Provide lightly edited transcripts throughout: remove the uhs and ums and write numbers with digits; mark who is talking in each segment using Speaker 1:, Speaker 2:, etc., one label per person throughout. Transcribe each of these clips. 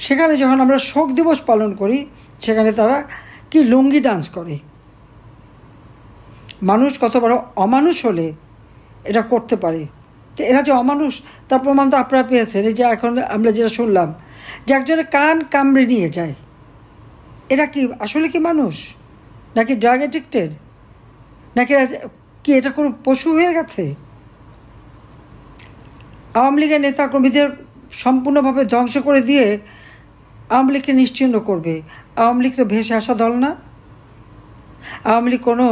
Speaker 1: সেখানে যখন আমরা শোক দিবস পালন করি, সেখানে তারা কি লুঙ্গি ডান্স করে। মানুষ কত বড় অমানুষ হলে এটা করতে পারে। তো এরা যে অমানুষ তার প্রমাণ তো আপনারা পেয়েছেন। এই যে এখন আমরা যেটা শুনলাম যে একজনের কান কামড়ে নিয়ে যায়, এরা কি আসলে কি মানুষ, নাকি ড্রাগ অ্যাডিক্টেড, নাকি কি এটা কোনো পশু হয়ে গেছে? আওয়ামী লীগের নেতাকর্মীদের সম্পূর্ণভাবে ধ্বংস করে দিয়ে আওয়ামী লীগকে নিশ্চিহ্ন করবে। আওয়ামী লীগ তো ভেসে আসা দল না। আওয়ামী লীগ কোনো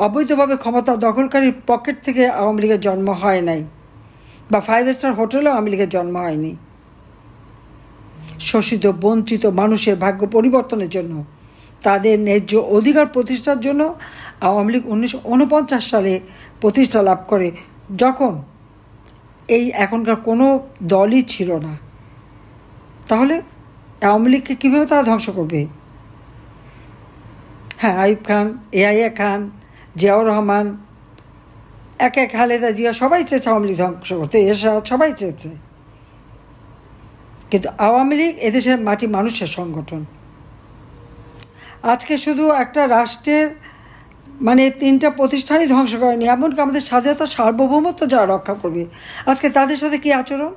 Speaker 1: অবৈধভাবে ক্ষমতা দখলকারীর পকেট থেকে আওয়ামী লীগের জন্ম হয় নাই, বা 5 স্টার হোটেলেও আওয়ামী লীগের জন্ম হয়নি। শোষিত বঞ্চিত মানুষের ভাগ্য পরিবর্তনের জন্য, তাদের ন্যায্য অধিকার প্রতিষ্ঠার জন্য আওয়ামী লীগ 1949 সালে প্রতিষ্ঠা লাভ করে, যখন এই এখনকার কোনো দলই ছিল না। তাহলে আওয়ামী লীগকে কীভাবে তারা ধ্বংস করবে? হ্যাঁ, আইয়ুব খান, এআইএ খান, জিয়াউর রহমান, এক খালেদা জিয়া সবাই চেয়েছে আওয়ামী লীগ ধ্বংস করতে, এরশাদ সবাই চেয়েছে। কিন্তু আওয়ামী লীগ এদেশের মাটি মানুষের সংগঠন। আজকে শুধু একটা রাষ্ট্রের 3টা প্রতিষ্ঠানই ধ্বংস করেনি, এমনকি আমাদের স্বাধীনতা সার্বভৌমত্ব যারা রক্ষা করবে, আজকে তাদের সাথে কী আচরণ।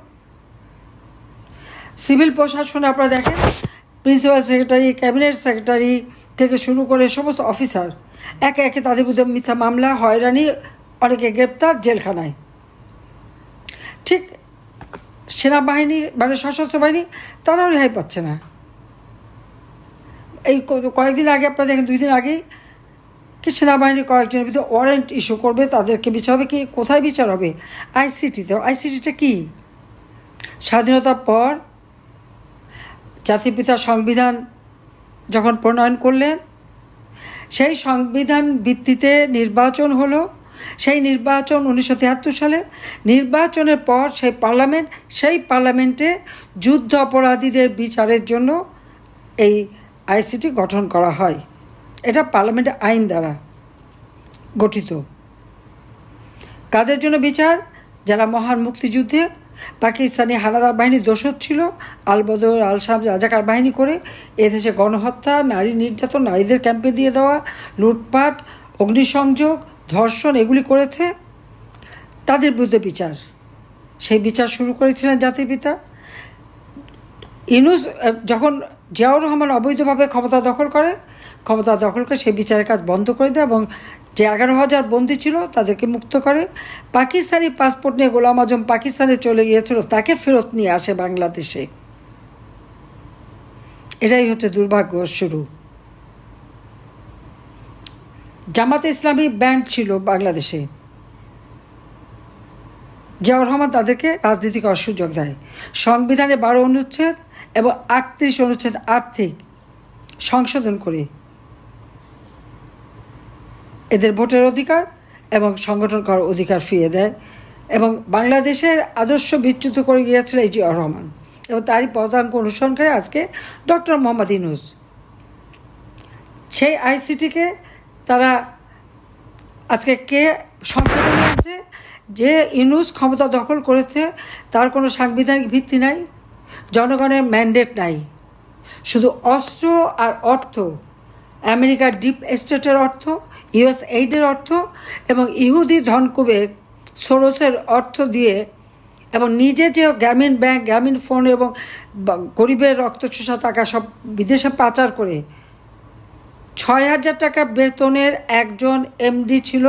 Speaker 1: সিভিল প্রশাসনে আপনারা দেখেন, প্রিন্সিপাল সেক্রেটারি, ক্যাবিনেট সেক্রেটারি থেকে শুরু করে সমস্ত অফিসার একে একে তাদের বিরুদ্ধে মিথ্যা মামলা, হয়রানি, অনেকে গ্রেপ্তার, জেলখানায়। ঠিক সেনাবাহিনী সশস্ত্র বাহিনী তারাও রেহাই পাচ্ছে না। এই কয়েকদিন আগে আপনারা দেখেন, 2 দিন আগেই কি সেনাবাহিনীর কয়েকজনের ভিতরে ওয়ারেন্ট ইস্যু করবে, তাদেরকে বিচার হবে। কি কোথায় বিচার হবে? আইসিটিতে। আইসিটিটা কি? স্বাধীনতার পর জাতির পিতা সংবিধান যখন প্রণয়ন করলেন, সেই সংবিধান ভিত্তিতে নির্বাচন হলো। সেই নির্বাচন 1973 সালে। নির্বাচনের পর সেই পার্লামেন্টে যুদ্ধ অপরাধীদের বিচারের জন্য এই আইসিটি গঠন করা হয়। এটা পার্লামেন্টের আইন দ্বারা গঠিত। কাদের জন্য বিচার? যারা মহান মুক্তিযুদ্ধে পাকিস্তানি হানাদার বাহিনীর দোসর ছিল, আলবদর, আল শাম, রাজাকার বাহিনী করে এদেশে গণহত্যা, নারী নির্যাতন, নারীদের ক্যাম্পে দিয়ে দেওয়া, লুটপাট, অগ্নিসংযোগ, ধর্ষণ এগুলি করেছে, তাদের বিরুদ্ধে বিচার। সেই বিচার শুরু করেছিলেন জাতির পিতা ইউনূস। যখন জিয়াউর রহমান অবৈধভাবে ক্ষমতা দখল করে সেই বিচারের কাজ বন্ধ করে দেয় এবং যে 11,000 বন্দী ছিল তাদেরকে মুক্ত করে। পাকিস্তানি পাসপোর্ট নিয়ে গোলাম আজম পাকিস্তানে চলে গিয়েছিল, তাকে ফেরত নিয়ে আসে বাংলাদেশে। এটাই হচ্ছে দুর্ভাগ্য শুরু। জামাতে ইসলামী ব্যান্ড ছিল বাংলাদেশে, জিয়াউর রহমান তাদেরকে রাজনীতি করার সুযোগ দেয়। সংবিধানে 12 অনুচ্ছেদ এবং 38 অনুচ্ছেদ আর্থিক সংশোধন করে এদের ভোটের অধিকার এবং সংগঠন করার অধিকার ফিরিয়ে দেয়। এবং বাংলাদেশের আদর্শ বিচ্যুত করে গিয়েছিল এই জিয়াউর রহমান, এবং তারই পদাঙ্ক অনুসরণ করে আজকে ডক্টর মোহাম্মদ ইউনূস। সেই আইসিটিকে তারা আজকে কে সংশোধন করেছে? যে ইউনূস ক্ষমতা দখল করেছে তার কোনো সাংবিধানিক ভিত্তি নাই, জনগণের ম্যান্ডেট নাই, শুধু অস্ত্র আর অর্থ, আমেরিকার ডিপ স্টেটের অর্থ, ইউএস এইডের অর্থ এবং ইহুদি ধনকুবের সোরসের অর্থ দিয়ে, এবং নিজে যে গ্রামীণ ব্যাংক, গ্রামীণ ফোন এবং গরিবের রক্তচোষা টাকা সব বিদেশে পাচার করে 6,000 টাকা বেতনের একজন এমডি ছিল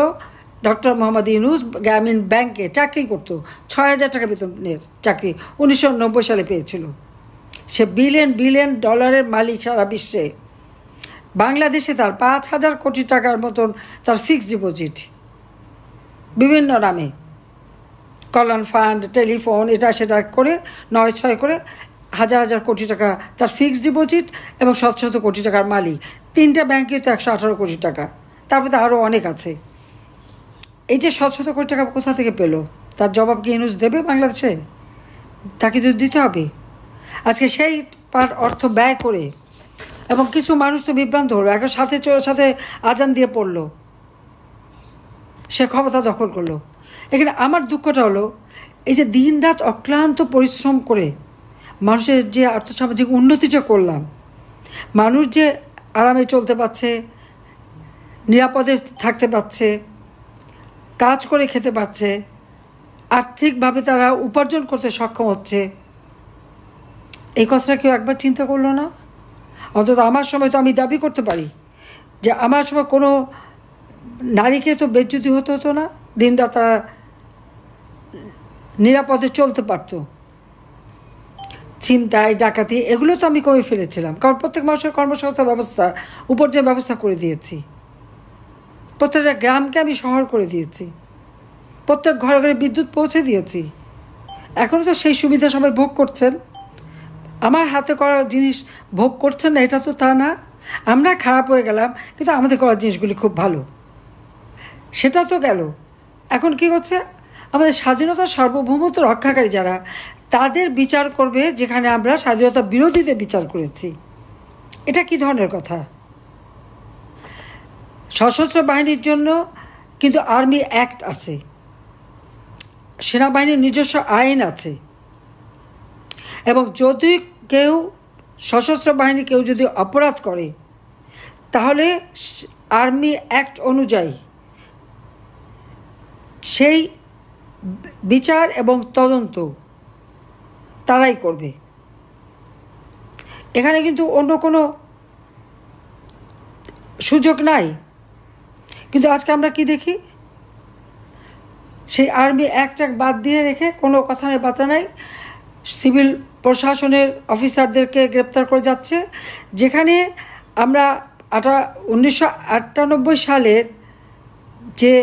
Speaker 1: ডক্টর মোহাম্মদ ইউনূস। গ্রামীণ ব্যাংকে চাকরি করত, 6,000 টাকা বেতনের চাকরি 1990 সালে পেয়েছিল। সে বিলিয়ন ডলারের মালিক সারা বিশ্বে। বাংলাদেশে তার 5,000 কোটি টাকার মতন তার ফিক্সড ডিপোজিট, বিভিন্ন নামে কল্যাণ ফান্ড, টেলিফোন, এটা সেটা করে 9-6 করে হাজার কোটি টাকা তার ফিক্সড ডিপোজিট, এবং শত কোটি টাকার মালিক। 3টা ব্যাংকে তো 118 কোটি টাকা, তারপরে তো আরও অনেক আছে। এই যে শত কোটি টাকা কোথা থেকে পেল, তার জবাব কি ইউনূস দেবে বাংলাদেশে? তাকে তো দিতে হবে। আজকে সেই অর্থ ব্যয় করে, এবং কিছু মানুষ তো বিভ্রান্ত হলো, এখন সাথে আজান দিয়ে পড়লো, সে ক্ষমতা দখল করলো। এখানে আমার দুঃখটা হলো, এই যে দিন রাত অক্লান্ত পরিশ্রম করে মানুষের যে আর্থসামাজিক উন্নতি যে করলাম, মানুষ যে আরামে চলতে পারছে, নিরাপদে থাকতে পারছে, কাজ করে খেতে পারছে, আর্থিকভাবে তারা উপার্জন করতে সক্ষম হচ্ছে, এই কথাটা কেউ একবার চিন্তা করলো না? অন্তত আমার সময় তো আমি দাবি করতে পারি যে আমার সময় কোনো নারীকে তো বেজ্জতি হতো না, দিনরাত তারা নিরাপদে চলতে পারতো। ছিনতাই, ডাকাতি এগুলো তো আমি কমে ফেলেছিলাম, কারণ প্রত্যেক মানুষের কর্মসংস্থান ব্যবস্থা উপার্জন ব্যবস্থা করে দিয়েছি, প্রত্যেকটা গ্রামকে আমি শহর করে দিয়েছি, প্রত্যেক ঘরে ঘরে বিদ্যুৎ পৌঁছে দিয়েছি। এখনও তো সেই সুবিধা সবাই ভোগ করছেন। আমার হাতে করা জিনিস ভোগ করছেন না এটা তো তা না। আমরা খারাপ হয়ে গেলাম, কিন্তু আমাদের করা জিনিসগুলি খুব ভালো, সেটা তো গেল। এখন কি হচ্ছে, আমাদের স্বাধীনতা সার্বভৌমত্ব রক্ষাকারী যারা, তাদের বিচার করবে যেখানে আমরা স্বাধীনতা বিরোধীদের বিচার করেছি। এটা কি ধরনের কথা? সশস্ত্র বাহিনীর জন্য কিন্তু আর্মি অ্যাক্ট আছে, সেনাবাহিনীর নিজস্ব আইন আছে, এবং যদি কেউ সশস্ত্র বাহিনী কেউ যদি অপরাধ করে, তাহলে আর্মি অ্যাক্ট অনুযায়ী সেই বিচার এবং তদন্ত তারাই করবে। এখানে কিন্তু অন্য কোনো সুযোগ নাই। কিন্তু আজকে আমরা কি দেখি, সেই আর্মি অ্যাক্ট বাদ দিয়ে রেখে কোনো কথা নেই, বার্তা নাই, সিভিল প্রশাসনের অফিসারদেরকে গ্রেপ্তার করে যাচ্ছে। যেখানে আমরা 1998 সালের যে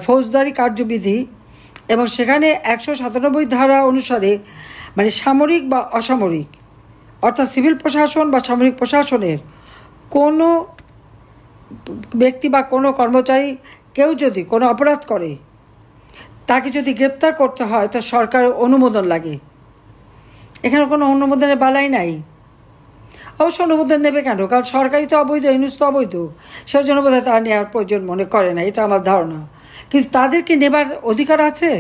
Speaker 1: ফৌজদারি কার্যবিধি, এবং সেখানে 197 ধারা অনুসারে, মানে সামরিক বা অসামরিক, অর্থাৎ সিভিল প্রশাসন বা সামরিক প্রশাসনের কোনো ব্যক্তি বা কোনো কর্মচারী কেউ যদি কোনো অপরাধ করে, তাকে যদি গ্রেপ্তার করতে হয় তো সরকারের অনুমোদন লাগে। এখানে কোনো অনুমোদনের বালাই নাই। অবশ্য অনুমোদন নেবে কেন? কারণ সরকারই তো অবৈধ, ইউনুস তো অবৈধ, সেই জন্য বোধহয় তারা নেওয়ার প্রয়োজন মনে করে না, এটা আমার ধারণা। কিন্তু তাদেরকে নেবার অধিকার আছে।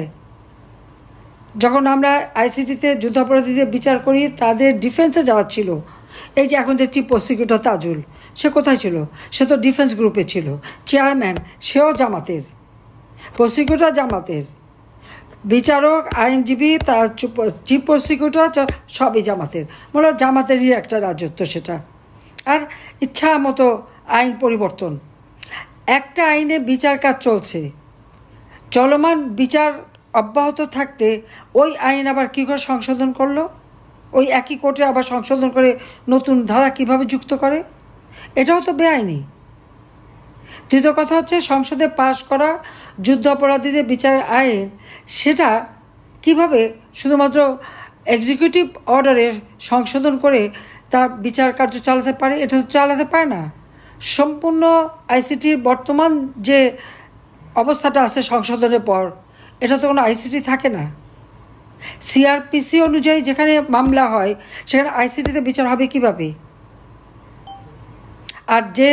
Speaker 1: যখন আমরা আইসিটিতে যুদ্ধাপরাধীদের বিচার করি, তাদের ডিফেন্সে যাওয়া ছিল। এই যে এখন যে চিফ প্রসিকিউটর তাজুল, সে কোথায় ছিল? সে তো ডিফেন্স গ্রুপে ছিল। চেয়ারম্যান সেও জামাতের, প্রসিকিউটর জামাতের, বিচারক, আইনজীবী, তার চিফ প্রসিকিউটর সবই জামাতের। মনে হয় জামাতেরই একটা রাজত্ব সেটা। আর ইচ্ছা মতো আইন পরিবর্তন। একটা আইনে বিচার কাজ চলছে, চলমান বিচার অব্যাহত থাকতে ওই আইন আবার কী করে সংশোধন করলো? ওই একই কোর্টে আবার সংশোধন করে নতুন ধারা কিভাবে যুক্ত করে? এটাও তো বেআইনি। দ্বিতীয় কথা হচ্ছে, সংসদে পাশ করা যুদ্ধ অপরাধীদের বিচারের আইন, সেটা কিভাবে শুধুমাত্র এক্সিকিউটিভ অর্ডারে সংশোধন করে তার বিচার কার্য চালাতে পারে? এটা তো চালাতে পারে না। সম্পূর্ণ আইসিটির বর্তমান যে অবস্থাটা আছে সংশোধনের পর, এটা তো কোনো আইসিটি থাকে না। সিআরপিসি অনুযায়ী যেখানে মামলা হয়, সেখানে আইসিটিতে বিচার হবে কিভাবে? আর যে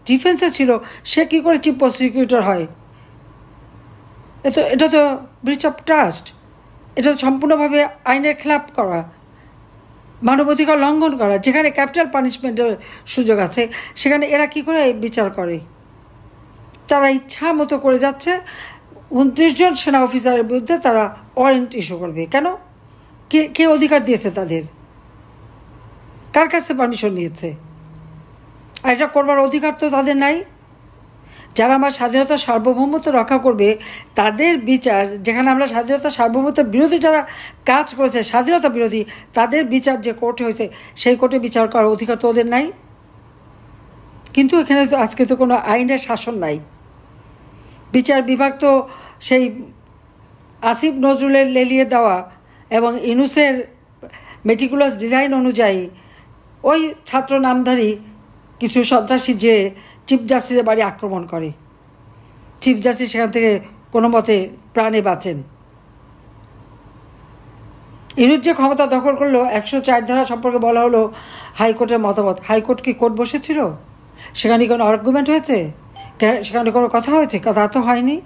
Speaker 1: ডিফেন্সে ছিল, সে কী করে চিফ প্রসিকিউটর হয়? এটা তো ব্রিচ অফ ট্রাস্ট। এটা সম্পূর্ণভাবে আইনের খেলাপ করা, মানবাধিকার লঙ্ঘন করা। যেখানে ক্যাপিটাল পানিশমেন্টের সুযোগ আছে, সেখানে এরা কি করে বিচার করে? তারা ইচ্ছা মতো করে যাচ্ছে। 29 জন সেনা অফিসারের বিরুদ্ধে তারা ওয়ারেন্ট ইস্যু করবে। কেন? কে অধিকার দিয়েছে তাদের? কার কাছ থেকে পারমিশন নিয়েছে? আর এটা করবার অধিকার তো তাদের নাই। যারা আমার স্বাধীনতা সার্বভৌমত্ব রক্ষা করবে, তাদের বিচার, যেখানে আমরা স্বাধীনতা সার্বভৌমত্বের বিরোধী যারা কাজ করেছে, স্বাধীনতা বিরোধী, তাদের বিচার যে কোর্টে হয়েছে, সেই কোর্টে বিচার করার অধিকার তো ওদের নাই। কিন্তু এখানে তো আজকে তো কোনো আইনের শাসন নাই। বিচার বিভাগ তো সেই আসিফ নজরুলের লেলিয়ে দেওয়া এবং ইউনুসের মেটিকুলাস ডিজাইন অনুযায়ী ওই ছাত্র নামধারী কিছু সন্ত্রাসী যে চিফ জাস্টিসের বাড়ি আক্রমণ করে, চিফ জাস্টিস সেখান থেকে কোনো মতে প্রাণে বাঁচেন। ইউনুস যে ক্ষমতা দখল করলো, 104 ধারা সম্পর্কে বলা হলো হাইকোর্টের মতামত। হাইকোর্ট কি কোর্ট বসেছিল? সেখানে কোনো আর্গুমেন্ট হয়েছে? সেখানে কোনো কথা হয়েছে? কথা তো হয়নি।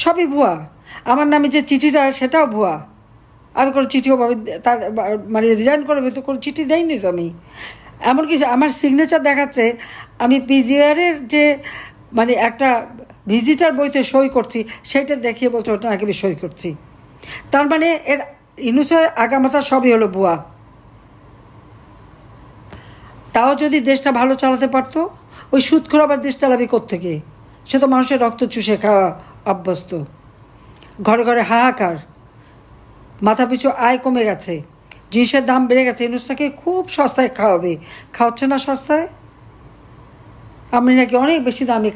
Speaker 1: সবই ভুয়া। আমার নামে যে চিঠিটা, সেটাও ভুয়া। আমি কোনো চিঠিও তার মানে রিজাইন করবে তো কোনো চিঠি দেয়নি তো আমি। এমনকি আমার সিগনেচার দেখাচ্ছে আমি পিজিআরের যে মানে একটা ভিজিটার বইতে সই করছি, সেইটা দেখিয়ে বলছে ওটা নাকি আমি সই করছি। তার মানে এর ইউনূসের আগামাথা সবই হলো ভুয়া। তাও যদি দেশটা ভালো চালাতে পারতো, ওই সুদখোর আবার দেশ চালাবি কোত্থেকে? সে তো মানুষের রক্ত চুষে খাওয়া অভ্যস্ত। ঘরে ঘরে হাহাকার, মাথা পিছু আয় কমে গেছে, জিনিসের দাম বেড়ে গেছে। ইউনূসটাকে খুব সস্তায় খাওয়াবে, খাওয়াচ্ছে না সস্তায়? আমি নাকি অনেক বেশি দামে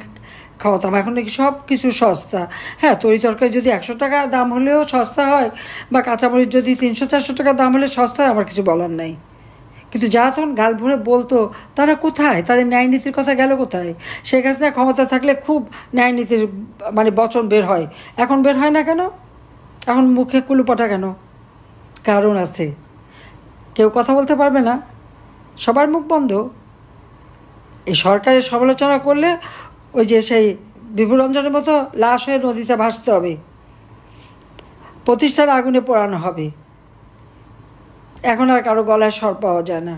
Speaker 1: খাওয়াতাম, এখন নাকি সব কিছু সস্তা। হ্যাঁ, তরি তরকারি যদি 100 টাকা দাম হলেও সস্তা হয়, বা কাঁচামরিচ যদি 300-400 টাকা দাম হলে সস্তা হয়, আমার কিছু বলার নাই। কিন্তু যারা তখন গাল ভরে বলতো, তারা কোথায়? তাদের ন্যায় নীতির কথা গেল কোথায়? শেখ হাসিনা ক্ষমতা থাকলে খুব ন্যায় নীতির মানে বচন বের হয়, এখন বের হয় না কেন? এখন মুখে কুলুপাটা কেন? কারণ আছে, কেউ কথা বলতে পারবে না, সবার মুখ বন্ধ। এই সরকারের সমালোচনা করলে ওই যে সেই বিভুরঞ্জনের মতো লাশ হয়ে নদীতে ভাসতে হবে, প্রতিষ্ঠান আগুনে পোড়ানো হবে। এখন আর কারো গলায় স্বর পাওয়া যায় না।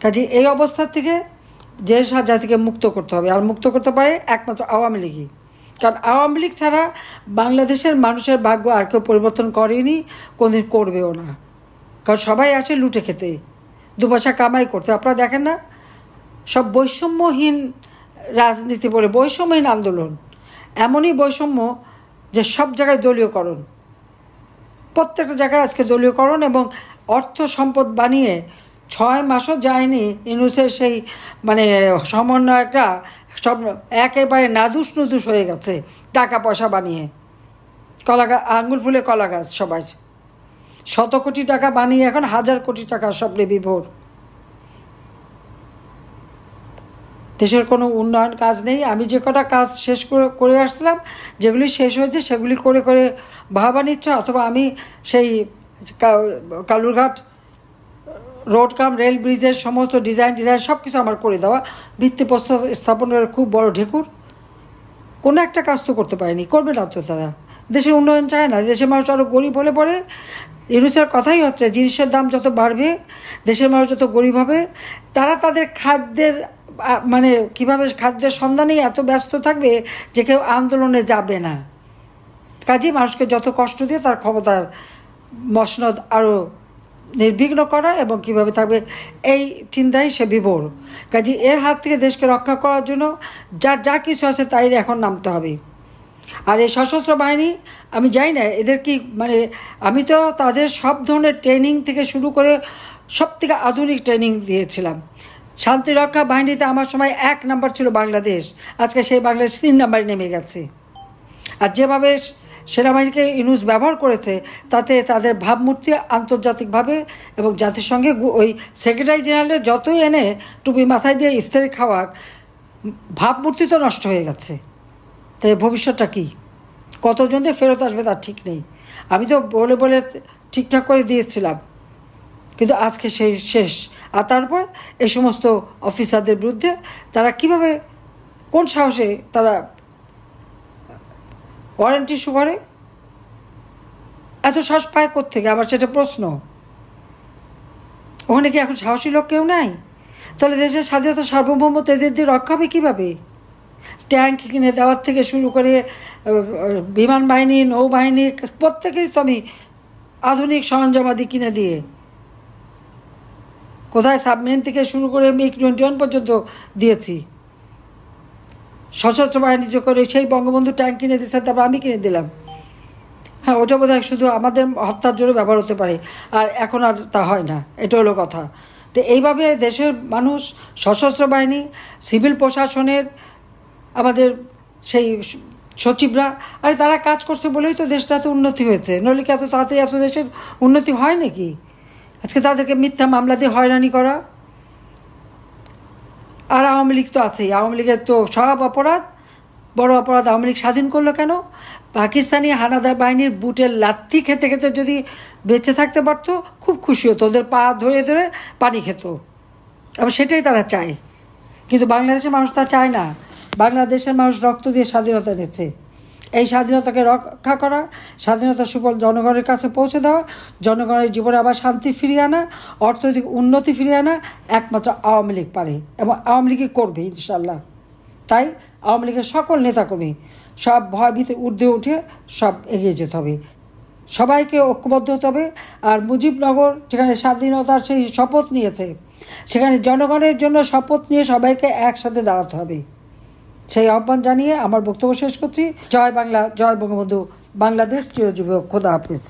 Speaker 1: কাজে এই অবস্থার থেকে দেশ আর জাতিকে মুক্ত করতে হবে, আর মুক্ত করতে পারে একমাত্র আওয়ামী লীগই। কারণ আওয়ামী লীগ ছাড়া বাংলাদেশের মানুষের ভাগ্য আর কেউ পরিবর্তন করেনি, কোনদিন করবেও না। কারণ সবাই আসে লুটে খেতে, দুপয়সা কামাই করতে। আপনারা দেখেন না, সব বৈষম্যহীন রাজনীতি বলে বৈষম্যহীন আন্দোলন, এমনই বৈষম্য যে সব জায়গায় দলীয়করণ, প্রত্যেকটা জায়গায় আজকে দলীয়করণ এবং অর্থ সম্পদ বানিয়ে 6 মাসও যায়নি ইউনূসের সেই মানে সমন্বয়করা সব একেবারে নাদুস নুদুস হয়ে গেছে টাকা পয়সা বানিয়ে। আঙুল ফুলে কলা গাছ সবাই, 100 কোটি টাকা বানিয়ে এখন 1000 কোটি টাকা স্বপ্নে বিভোর। দেশের কোনো উন্নয়ন কাজ নেই। আমি যে কটা কাজ শেষ করে আসলাম, যেগুলি শেষ হয়েছে সেগুলি করে করে ভাবা নিচ্ছে, অথবা আমি সেই কালুরঘাট রোড কাম রেল ব্রিজের সমস্ত ডিজাইন সব কিছু আমার করে দেওয়া, ভিত্তিপ্রস্তর স্থাপনের খুব বড় ঢেকুর, কোনো একটা কাজ তো করতে পারেনি, করবে না তো তারা। দেশের উন্নয়ন চায় না, দেশের মানুষ আরও গরিব হলে পরে। ইউনূসের কথাই হচ্ছে, জিনিসের দাম যত বাড়বে, দেশের মানুষ যত গরিব হবে, তারা তাদের খাদ্যের মানে কীভাবে খাদ্যের সন্ধানেই এত ব্যস্ত থাকবে যে কেউ আন্দোলনে যাবে না। কাজেই মানুষকে যত কষ্ট দিয়ে তার ক্ষমতার মসনদ আরও নির্বিঘ্ন করা এবং কীভাবে থাকবে এই চিন্তাই সে বিভোর। কাজে এর হাত থেকে দেশকে রক্ষা করার জন্য যা কিছু আছে তাই এখন নামতে হবে। আর এই সশস্ত্র বাহিনী, আমি জানি না এদের কি মানে, আমি তো তাদের সব ধরনের ট্রেনিং থেকে শুরু করে সব থেকে আধুনিক ট্রেনিং দিয়েছিলাম। শান্তিরক্ষা বাহিনীতে আমার সময় 1 নাম্বার ছিল বাংলাদেশ, আজকে সেই বাংলাদেশ 3 নাম্বারে নেমে গেছে। আর যেভাবে সেনাবাহিনীকে ইউনূস ব্যবহার করেছে, তাতে তাদের ভাবমূর্তি আন্তর্জাতিকভাবে এবং জাতিসংঘে ওই সেক্রেটারি জেনারেলের যতই এনে টুপি মাথায় দিয়ে ইফতারি খাওয়াক, ভাবমূর্তি তো নষ্ট হয়ে গেছে। তাই ভবিষ্যৎটা কী, কতজন যে ফেরত আসবে তার ঠিক নেই। আমি তো বলে বলে ঠিকঠাক করে দিয়েছিলাম, কিন্তু আজকে সেই শেষ। আর তারপর এই সমস্ত অফিসারদের বিরুদ্ধে তারা কিভাবে, কোন সাহসে তারা ওয়ারেন্ট ইস্যু করে? এত সাহস পায় কোত্থেকে? আবার সেটা প্রশ্ন। ওখানে কি এখন সাহসী লোক কেউ নাই? তাহলে দেশের স্বাধীনতা সার্বভৌমত্ব এদের দিয়ে রক্ষা হবে কীভাবে? ট্যাঙ্ক কিনে দেওয়ার থেকে শুরু করে বিমান বাহিনী, নৌবাহিনী, প্রত্যেকেরই তো আমি আধুনিক সরঞ্জামাদি কিনে দিয়ে, কোথায় সাবমেরিন থেকে শুরু করে MiG-21 পর্যন্ত দিয়েছি। সশস্ত্র বাহিনী যে করে সেই বঙ্গবন্ধু ট্যাঙ্ক কিনে দিয়েছে, তারপর আমি কিনে দিলাম। হ্যাঁ, ওটা বোধহয় শুধু আমাদের হত্যার জন্য ব্যবহার হতে পারে, আর এখন আর তা হয় না, এটা হলো কথা। তো এইভাবে দেশের মানুষ, সশস্ত্র বাহিনী, সিভিল প্রশাসনের আমাদের সেই সচিবরা, আরে তারা কাজ করছে বলেই তো দেশটা এত উন্নতি হয়েছে, নইলে কি এত তাড়াতাড়ি এত দেশের উন্নতি হয় নাকি? আজকে তাদেরকে মিথ্যা মামলা দিয়ে হয়রানি করা। আর আওয়ামী লীগ তো আছেই, আওয়ামী লীগের তো সব অপরাধ, বড় অপরাধ। আওয়ামী লীগ স্বাধীন করলো কেন? পাকিস্তানি হানাদার বাহিনীর বুটের লাথি খেতে খেতে যদি বেঁচে থাকতে পারতো, খুব খুশি হতো, ওদের পা ধরে ধরে পানি খেত। আবার সেটাই তারা চায়, কিন্তু বাংলাদেশের মানুষ তা চায় না। বাংলাদেশের মানুষ রক্ত দিয়ে স্বাধীনতা নিচ্ছে, এই স্বাধীনতাকে রক্ষা করা, স্বাধীনতার সুফল জনগণের কাছে পৌঁছে দেওয়া, জনগণের জীবনে আবার শান্তি ফিরিয়ে আনা, অর্থনৈতিক উন্নতি ফিরিয়ে আনা একমাত্র আওয়ামী লীগ পারে এবং আওয়ামী লীগই করবে ইনশাল্লাহ। তাই আওয়ামী লীগের সকল নেতাকর্মী সব ভয়ভীতি ঊর্ধ্বে উঠে সব এগিয়ে যেতে হবে, সবাইকে ঐক্যবদ্ধ হতে হবে। আর মুজিবনগর যেখানে স্বাধীনতার সেই শপথ নিয়েছে, সেখানে জনগণের জন্য শপথ নিয়ে সবাইকে একসাথে দাঁড়াতে হবে। সেই আহ্বান জানিয়ে আমার বক্তব্য শেষ করছি। জয় বাংলা, জয় বঙ্গবন্ধু, বাংলাদেশ চিরজীবী হোক। খোদা হাফিজ।